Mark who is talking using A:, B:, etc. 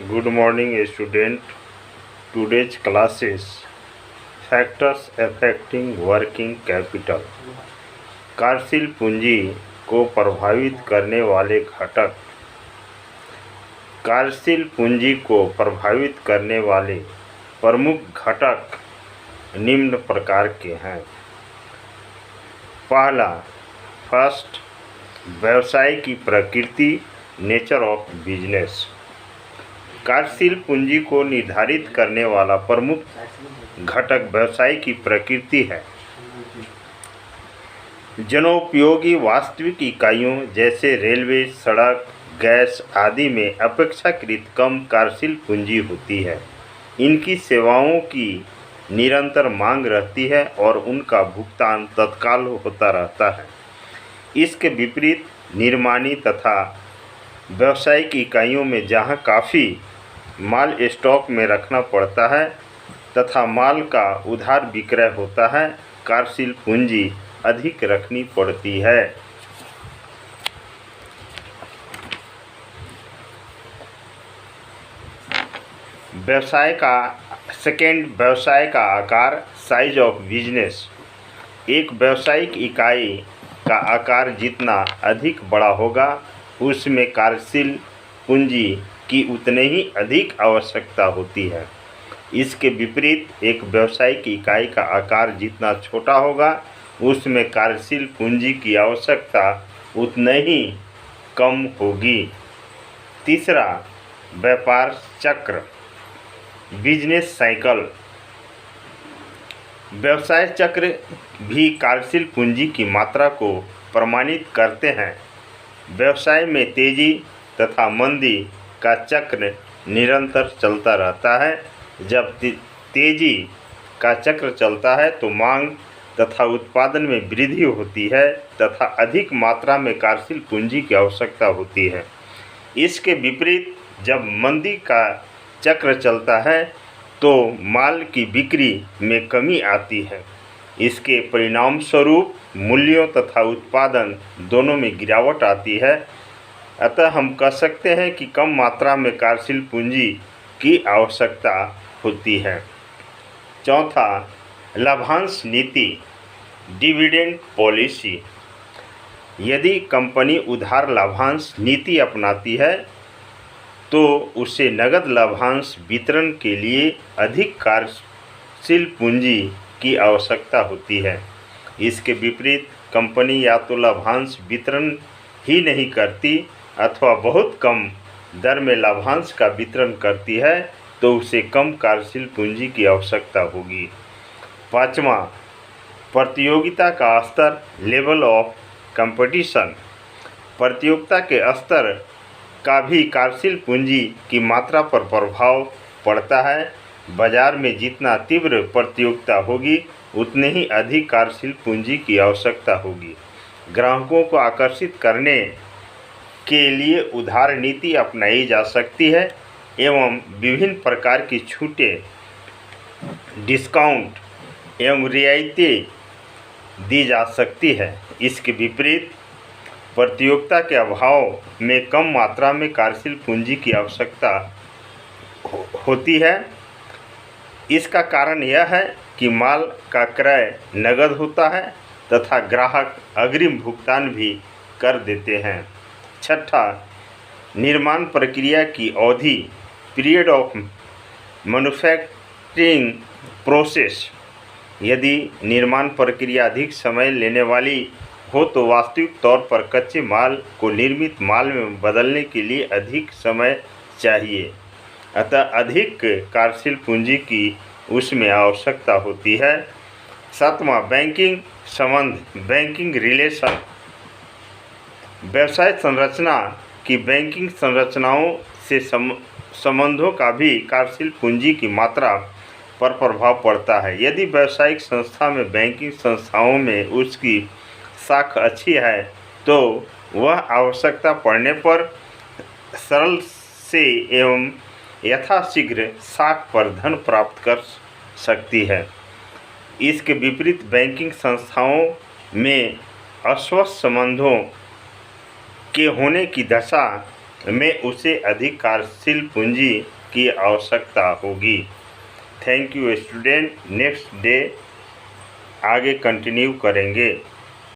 A: Good morning, student. Today's classes factors affecting working capital. कार्यशील पूंजी को प्रभावित करने वाले घटक। कार्यशील पूंजी को प्रभावित करने वाले प्रमुख घटक निम्न प्रकार के हैं। पहला, फर्स्ट, व्यवसाय की प्रकृति, नेचर ऑफ बिजनेस। कार्यशील पूंजी को निर्धारित करने वाला प्रमुख घटक व्यवसाय की प्रकृति है। जनोपयोगी वास्तविक इकाइयों जैसे रेलवे, सड़क, गैस आदि में अपेक्षाकृत कम कार्यशील पूंजी होती है। इनकी सेवाओं की निरंतर मांग रहती है और उनका भुगतान तत्काल होता रहता है। इसके विपरीत निर्माणी तथा व्यावसायिक इकाइयों में जहां काफ़ी माल स्टॉक में रखना पड़ता है तथा माल का उधार विक्रय होता है, कार्यशील पूंजी अधिक रखनी पड़ती है। व्यवसाय का आकार, साइज ऑफ बिजनेस। एक व्यावसायिक इकाई का आकार जितना अधिक बड़ा होगा, उसमें कार्यशील पूंजी की उतनी ही अधिक आवश्यकता होती है। इसके विपरीत एक व्यावसायिक इकाई का आकार जितना छोटा होगा, उसमें कार्यशील पूंजी की आवश्यकता उतनी ही कम होगी। तीसरा, व्यापार चक्र, बिजनेस साइकिल। व्यवसाय चक्र भी कार्यशील पूंजी की मात्रा को प्रमाणित करते हैं। व्यवसाय में तेजी तथा मंदी का चक्र निरंतर चलता रहता है। जब तेजी का चक्र चलता है तो मांग तथा उत्पादन में वृद्धि होती है तथा अधिक मात्रा में कार्यशील पूंजी की आवश्यकता होती है। इसके विपरीत जब मंदी का चक्र चलता है तो माल की बिक्री में कमी आती है। इसके परिणाम स्वरूप मूल्यों तथा उत्पादन दोनों में गिरावट आती है। अतः हम कह सकते हैं कि कम मात्रा में कार्यशील पूंजी की आवश्यकता होती है। चौथा, लाभांश नीति, डिविडेंड पॉलिसी। यदि कंपनी उधार लाभांश नीति अपनाती है तो उसे नगद लाभांश वितरण के लिए अधिक कार्यशील पूंजी की आवश्यकता होती है। इसके विपरीत कंपनी या तो लाभांश वितरण ही नहीं करती अथवा बहुत कम दर में लाभांश का वितरण करती है तो उसे कम कार्यशील पूंजी की आवश्यकता होगी। पाँचवा, प्रतियोगिता का स्तर, लेवल ऑफ कंपटीशन। प्रतियोगिता के स्तर का भी कार्यशील पूंजी की मात्रा पर प्रभाव पड़ता है। बाजार में जितना तीव्र प्रतियोगिता होगी उतने ही अधिक कार्यशील पूंजी की आवश्यकता होगी। ग्राहकों को आकर्षित करने के लिए उधार नीति अपनाई जा सकती है एवं विभिन्न प्रकार की छूटें, डिस्काउंट एवं रियायतें दी जा सकती है। इसके विपरीत प्रतियोगिता के अभाव में कम मात्रा में कार्यशील पूंजी की आवश्यकता होती है। इसका कारण यह है कि माल का क्रय नगद होता है तथा ग्राहक अग्रिम भुगतान भी कर देते हैं। छठा, निर्माण प्रक्रिया की अवधि, पीरियड ऑफ मैन्युफैक्चरिंग प्रोसेस। यदि निर्माण प्रक्रिया अधिक समय लेने वाली हो तो वास्तविक तौर पर कच्चे माल को निर्मित माल में बदलने के लिए अधिक समय चाहिए। अतः अधिक कार्यशील पूंजी की उसमें आवश्यकता होती है। सातवां, बैंकिंग संबंध, बैंकिंग रिलेशन। व्यवसाय संरचना की बैंकिंग संरचनाओं से संबंधों का भी कार्यशील पूंजी की मात्रा पर प्रभाव पड़ता है। यदि व्यावसायिक संस्था में बैंकिंग संस्थाओं में उसकी साख अच्छी है तो वह आवश्यकता पड़ने पर सरल से एवं यथाशीघ्र साख पर धन प्राप्त कर सकती है। इसके विपरीत बैंकिंग संस्थाओं में अस्वस्थ संबंधों के होने की दशा में उसे अधिक कार्यशील पूंजी की आवश्यकता होगी। Thank you student. Next day आगे कंटिन्यू करेंगे।